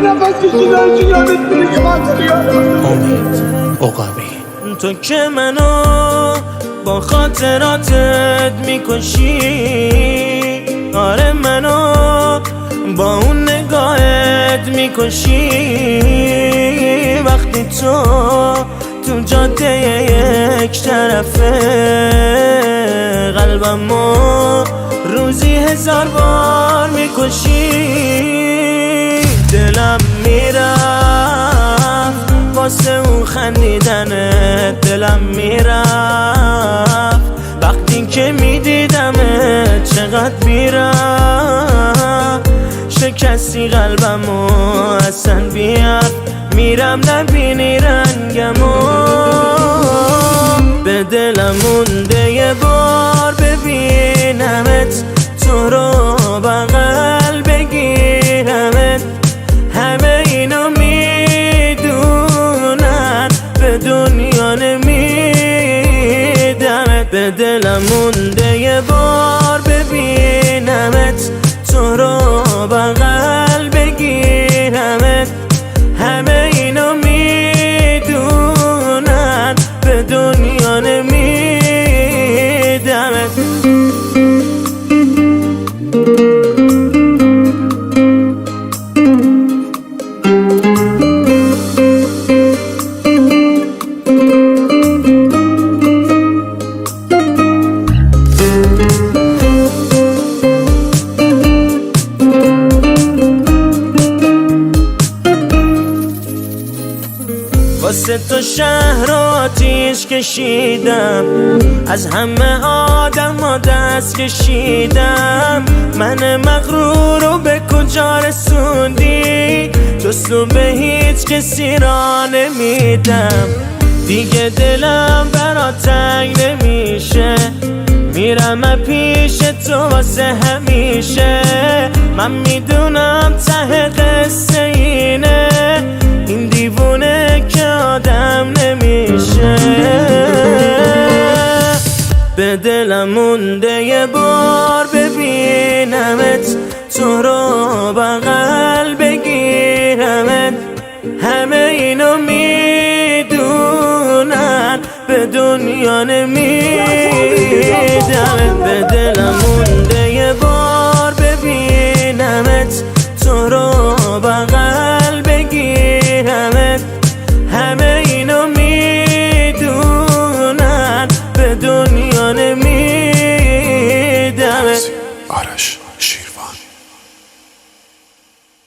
نفس کشیدن که یادت میره که امید عقابی. تو که منو با خاطراتت میکشی، آره منو با اون نگاهت میکشی. وقتی تو جاده یک طرفه قلبمو روزی 1000 بار میکشی. دلم میرفت واسه اون خندیدنت، دلم میرفت وقتی که میدیدمت. چقدر میرفت شکستی قلبمو اصلا بیاد، میرم نبینی رنگمو. به دلم مونده یه بار ببینمت، تو رو بغل بگیرمت. همه اینو میدونن به دنیا نمیدمت. به دلم مونده یه بار ببینمت، تو رو بغل بگیرمت. همه اینو میدونن به دنیا نمیدمت. واسه تو شهر آتیش کشیدم، از همه آدم ها دست کشیدم. من مغرور رو به کجا رسوندی؟ جستو به هیچ کسی را نمیدم. دیگه دلم برا تنگ نمیشه، میرم پیش تو واسه همیشه. من میدونم ته قصه اینه، این دیوونه که آدم نمیشه. به دلم مونده یه بار ببینمت، تو رو بغل بگیرمت. همه اینو میدونن به دنیا نمیدمت. به دلم مونده یه بار ببینمت، تو رو بغل بگیرمت. همه اینو میدونن به دنیا نمیدمت. آرش شیروان.